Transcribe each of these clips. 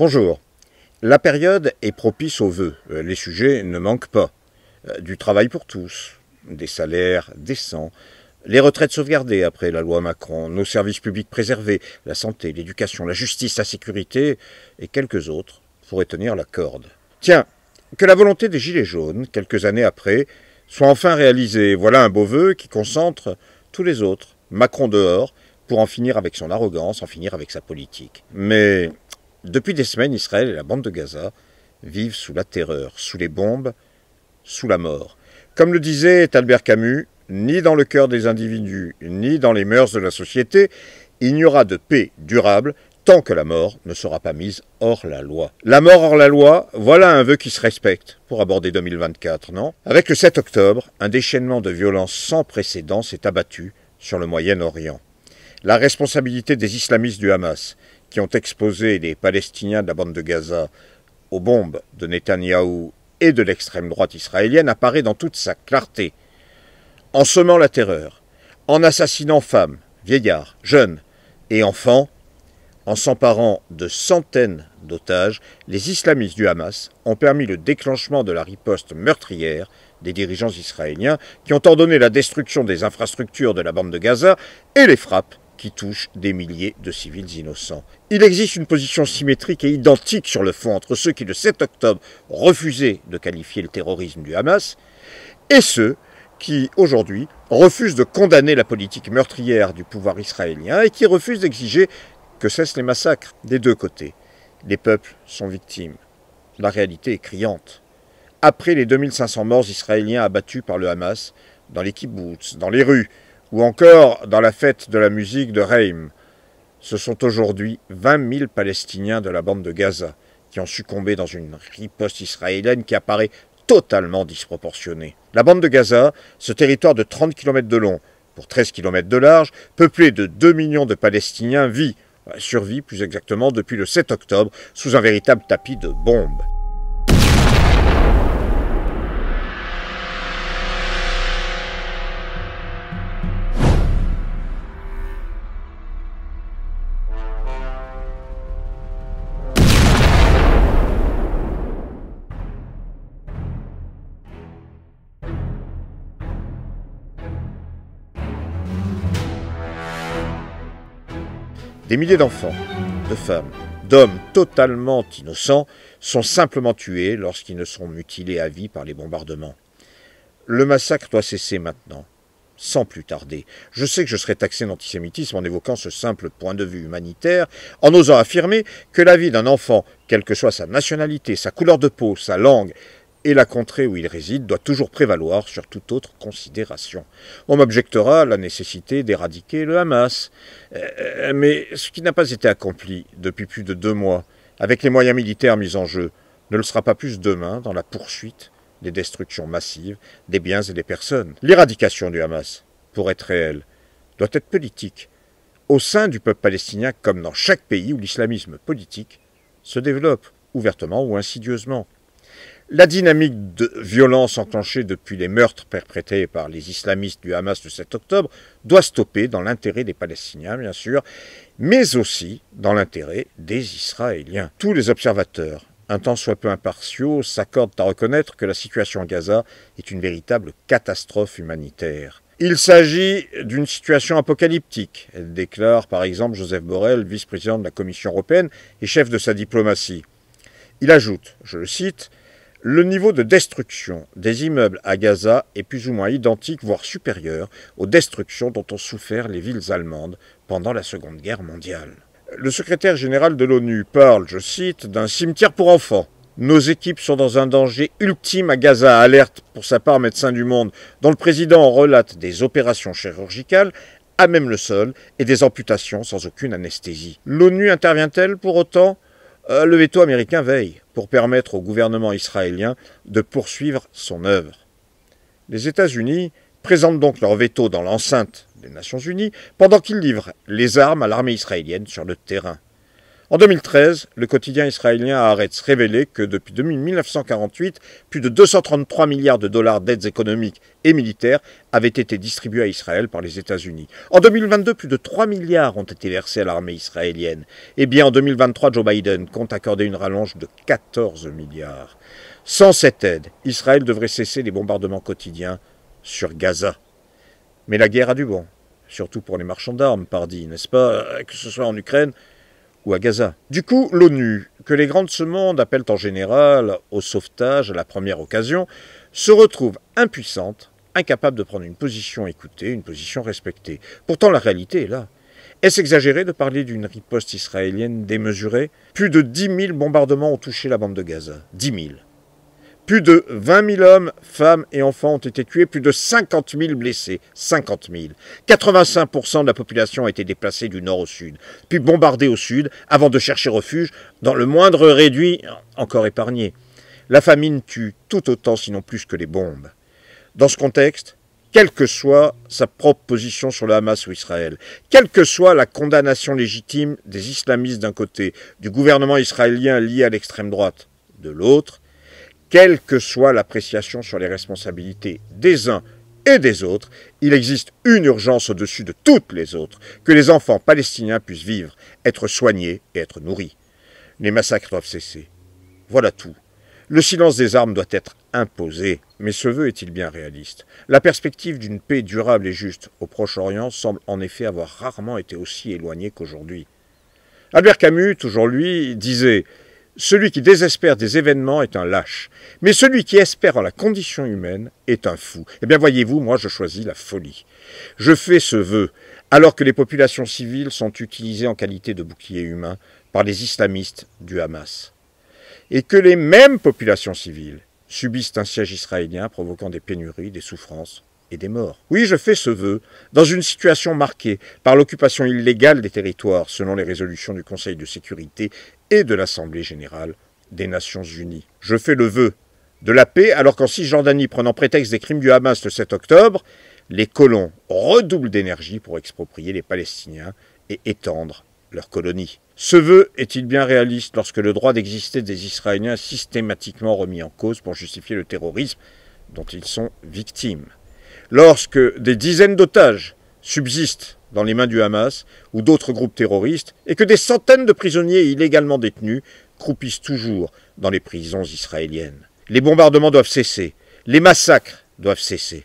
Bonjour. La période est propice aux vœux. Les sujets ne manquent pas. Du travail pour tous, des salaires décents, les retraites sauvegardées après la loi Macron, nos services publics préservés, la santé, l'éducation, la justice, la sécurité et quelques autres pourraient tenir la corde. Tiens, que la volonté des Gilets jaunes, quelques années après, soit enfin réalisée. Voilà un beau vœu qui concentre tous les autres. Macron dehors, pour en finir avec son arrogance, en finir avec sa politique. Mais depuis des semaines, Israël et la bande de Gaza vivent sous la terreur, sous les bombes, sous la mort. Comme le disait Albert Camus, ni dans le cœur des individus, ni dans les mœurs de la société, il n'y aura de paix durable tant que la mort ne sera pas mise hors la loi. La mort hors la loi, voilà un vœu qui se respecte pour aborder 2024, non? Avec le 7 octobre, un déchaînement de violence sans précédent s'est abattu sur le Moyen-Orient. La responsabilité des islamistes du Hamas, qui ont exposé les Palestiniens de la bande de Gaza aux bombes de Netanyahou et de l'extrême droite israélienne, apparaît dans toute sa clarté. En semant la terreur, en assassinant femmes, vieillards, jeunes et enfants, en s'emparant de centaines d'otages, les islamistes du Hamas ont permis le déclenchement de la riposte meurtrière des dirigeants israéliens qui ont ordonné la destruction des infrastructures de la bande de Gaza et les frappes qui touchent des milliers de civils innocents. Il existe une position symétrique et identique sur le fond entre ceux qui, le 7 octobre, refusaient de qualifier le terrorisme du Hamas et ceux qui, aujourd'hui, refusent de condamner la politique meurtrière du pouvoir israélien et qui refusent d'exiger que cessent les massacres des deux côtés. Les peuples sont victimes. La réalité est criante. Après les 2500 morts israéliens abattus par le Hamas, dans les kibboutz, dans les rues, ou encore dans la fête de la musique de Reim, ce sont aujourd'hui 20 000 Palestiniens de la bande de Gaza qui ont succombé dans une riposte israélienne qui apparaît totalement disproportionnée. La bande de Gaza, ce territoire de 30 km de long pour 13 km de large, peuplé de 2 millions de Palestiniens, survit plus exactement depuis le 7 octobre sous un véritable tapis de bombes. Des milliers d'enfants, de femmes, d'hommes totalement innocents sont simplement tués lorsqu'ils ne sont mutilés à vie par les bombardements. Le massacre doit cesser maintenant, sans plus tarder. Je sais que je serai taxé d'antisémitisme en évoquant ce simple point de vue humanitaire, en osant affirmer que la vie d'un enfant, quelle que soit sa nationalité, sa couleur de peau, sa langue, et la contrée où il réside doit toujours prévaloir sur toute autre considération. On m'objectera la nécessité d'éradiquer le Hamas. Mais ce qui n'a pas été accompli depuis plus de 2 mois, avec les moyens militaires mis en jeu, ne le sera pas plus demain dans la poursuite des destructions massives des biens et des personnes. L'éradication du Hamas, pour être réelle, doit être politique, au sein du peuple palestinien comme dans chaque pays où l'islamisme politique se développe, ouvertement ou insidieusement. La dynamique de violence enclenchée depuis les meurtres perpétrés par les islamistes du Hamas le 7 octobre doit stopper dans l'intérêt des Palestiniens, bien sûr, mais aussi dans l'intérêt des Israéliens. Tous les observateurs, un tant soit peu impartiaux, s'accordent à reconnaître que la situation à Gaza est une véritable catastrophe humanitaire. Il s'agit d'une situation apocalyptique, déclare par exemple Joseph Borrell, vice-président de la Commission européenne et chef de sa diplomatie. Il ajoute, je le cite, « Le niveau de destruction des immeubles à Gaza est plus ou moins identique, voire supérieur, aux destructions dont ont souffert les villes allemandes pendant la Seconde Guerre mondiale. » Le secrétaire général de l'ONU parle, je cite, d'un cimetière pour enfants. Nos équipes sont dans un danger ultime à Gaza, alerte pour sa part Médecins du Monde, dont le président relate des opérations chirurgicales à même le sol et des amputations sans aucune anesthésie. L'ONU intervient-elle pour autant ? Le veto américain veille pour permettre au gouvernement israélien de poursuivre son œuvre. Les États-Unis présentent donc leur veto dans l'enceinte des Nations Unies pendant qu'ils livrent les armes à l'armée israélienne sur le terrain. En 2013, le quotidien israélien Haaretz révélait que depuis 1948, plus de 233 milliards de dollars d'aides économiques et militaires avaient été distribués à Israël par les États-Unis. En 2022, plus de 3 milliards ont été versés à l'armée israélienne. Et bien en 2023, Joe Biden compte accorder une rallonge de 14 milliards. Sans cette aide, Israël devrait cesser les bombardements quotidiens sur Gaza. Mais la guerre a du bon, surtout pour les marchands d'armes, pardi, n'est-ce pas, que ce soit en Ukraine ou à Gaza. Du coup, l'ONU, que les grands de ce monde appellent en général au sauvetage à la première occasion, se retrouve impuissante, incapable de prendre une position écoutée, une position respectée. Pourtant, la réalité est là. Est-ce exagéré de parler d'une riposte israélienne démesurée? Plus de 10 000 bombardements ont touché la bande de Gaza. 10 000. Plus de 20 000 hommes, femmes et enfants ont été tués, plus de 50 000 blessés. 50 000. 85% de la population a été déplacée du nord au sud, puis bombardée au sud, avant de chercher refuge dans le moindre réduit encore épargné. La famine tue tout autant, sinon plus que les bombes. Dans ce contexte, quelle que soit sa propre position sur le Hamas ou Israël, quelle que soit la condamnation légitime des islamistes d'un côté, du gouvernement israélien lié à l'extrême droite de l'autre, quelle que soit l'appréciation sur les responsabilités des uns et des autres, il existe une urgence au-dessus de toutes les autres, que les enfants palestiniens puissent vivre, être soignés et être nourris. Les massacres doivent cesser. Voilà tout. Le silence des armes doit être imposé, mais ce vœu est-il bien réaliste? La perspective d'une paix durable et juste au Proche-Orient semble en effet avoir rarement été aussi éloignée qu'aujourd'hui. Albert Camus, toujours lui, disait « Celui qui désespère des événements est un lâche, mais celui qui espère en la condition humaine est un fou. » Eh bien voyez-vous, moi je choisis la folie. Je fais ce vœu, alors que les populations civiles sont utilisées en qualité de bouclier humain par les islamistes du Hamas. Et que les mêmes populations civiles subissent un siège israélien provoquant des pénuries, des souffrances et des morts. Oui, je fais ce vœu dans une situation marquée par l'occupation illégale des territoires selon les résolutions du Conseil de sécurité et de l'Assemblée générale des Nations unies. Je fais le vœu de la paix alors qu'en Cisjordanie, prenant prétexte des crimes du Hamas le 7 octobre, les colons redoublent d'énergie pour exproprier les Palestiniens et étendre leur colonie. Ce vœu est-il bien réaliste lorsque le droit d'exister des Israéliens est systématiquement remis en cause pour justifier le terrorisme dont ils sont victimes? Lorsque des dizaines d'otages subsistent dans les mains du Hamas ou d'autres groupes terroristes et que des centaines de prisonniers illégalement détenus croupissent toujours dans les prisons israéliennes. Les bombardements doivent cesser, les massacres doivent cesser.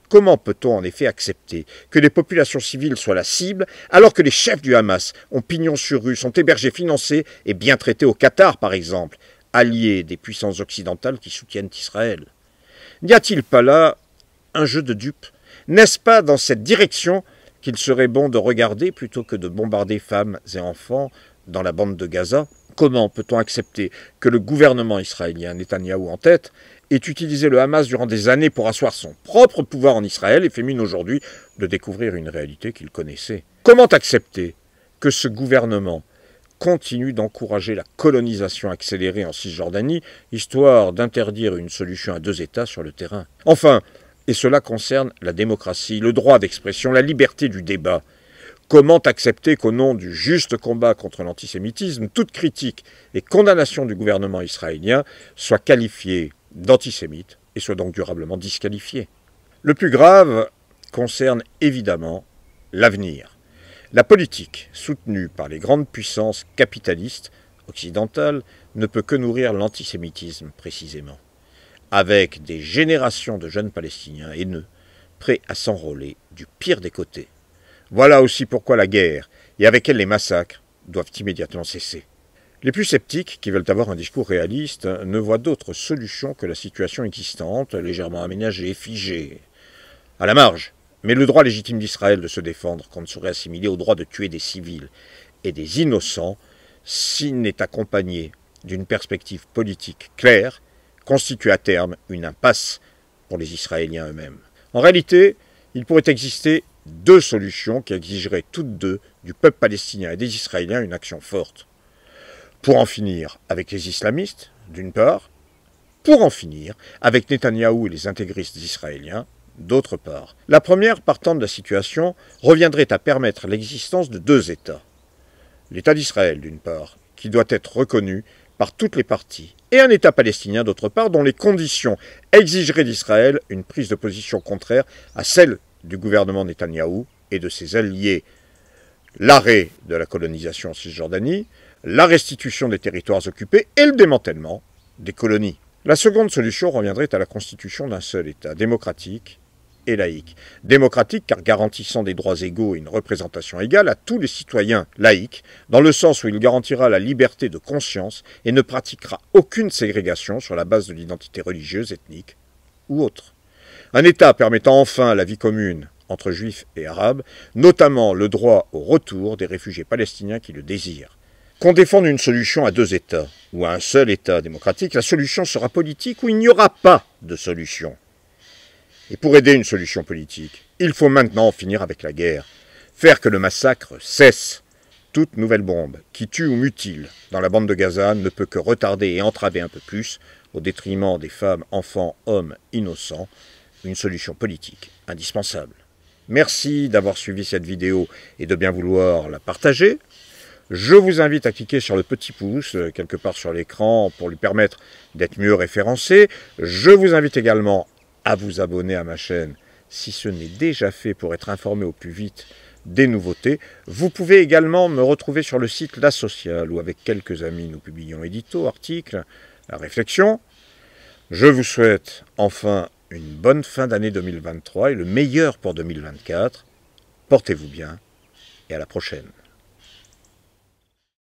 Comment peut-on en effet accepter que les populations civiles soient la cible alors que les chefs du Hamas ont pignon sur rue, sont hébergés, financés et bien traités au Qatar par exemple, alliés des puissances occidentales qui soutiennent Israël? N'y a-t-il pas là un jeu de dupes? N'est-ce pas dans cette direction qu'il serait bon de regarder plutôt que de bombarder femmes et enfants dans la bande de Gaza? Comment peut-on accepter que le gouvernement israélien, Netanyahou en tête, ait utilisé le Hamas durant des années pour asseoir son propre pouvoir en Israël et fait mine aujourd'hui de découvrir une réalité qu'il connaissait? Comment accepter que ce gouvernement continue d'encourager la colonisation accélérée en Cisjordanie, histoire d'interdire une solution à deux États sur le terrain? Enfin, et cela concerne la démocratie, le droit d'expression, la liberté du débat. Comment accepter qu'au nom du juste combat contre l'antisémitisme, toute critique et condamnation du gouvernement israélien soit qualifiée d'antisémite et soit donc durablement disqualifiée? Le plus grave concerne évidemment l'avenir. La politique, soutenue par les grandes puissances capitalistes occidentales, ne peut que nourrir l'antisémitisme précisément, avec des générations de jeunes Palestiniens haineux, prêts à s'enrôler du pire des côtés. Voilà aussi pourquoi la guerre, et avec elle les massacres, doivent immédiatement cesser. Les plus sceptiques, qui veulent avoir un discours réaliste, ne voient d'autre solution que la situation existante, légèrement aménagée, figée, à la marge. Mais le droit légitime d'Israël de se défendre, qu'on ne saurait assimiler au droit de tuer des civils et des innocents, s'il n'est accompagné d'une perspective politique claire, constitue à terme une impasse pour les Israéliens eux-mêmes. En réalité, il pourrait exister deux solutions qui exigeraient toutes deux du peuple palestinien et des Israéliens une action forte. Pour en finir avec les islamistes, d'une part, pour en finir avec Netanyahou et les intégristes israéliens, d'autre part. La première, partant de la situation, reviendrait à permettre l'existence de deux États. L'État d'Israël, d'une part, qui doit être reconnu par toutes les parties, et un État palestinien, d'autre part, dont les conditions exigeraient d'Israël une prise de position contraire à celle du gouvernement Netanyahou et de ses alliés. L'arrêt de la colonisation en Cisjordanie, la restitution des territoires occupés et le démantèlement des colonies. La seconde solution reviendrait à la constitution d'un seul État, démocratique et laïque. Démocratique car garantissant des droits égaux et une représentation égale à tous les citoyens, laïque dans le sens où il garantira la liberté de conscience et ne pratiquera aucune ségrégation sur la base de l'identité religieuse, ethnique ou autre. Un État permettant enfin la vie commune entre juifs et arabes, notamment le droit au retour des réfugiés palestiniens qui le désirent. Qu'on défende une solution à deux États, ou à un seul État démocratique, la solution sera politique ou il n'y aura pas de solution. Et pour aider une solution politique, il faut maintenant en finir avec la guerre, faire que le massacre cesse. Toute nouvelle bombe qui tue ou mutile dans la bande de Gaza ne peut que retarder et entraver un peu plus, au détriment des femmes, enfants, hommes innocents, une solution politique indispensable. Merci d'avoir suivi cette vidéo et de bien vouloir la partager. Je vous invite à cliquer sur le petit pouce, quelque part sur l'écran, pour lui permettre d'être mieux référencé. Je vous invite également à vous abonner à ma chaîne, si ce n'est déjà fait, pour être informé au plus vite des nouveautés. Vous pouvez également me retrouver sur le site La Sociale, où avec quelques amis nous publions éditos, articles, la réflexion. Je vous souhaite enfin une bonne fin d'année 2023 et le meilleur pour 2024. Portez-vous bien et à la prochaine.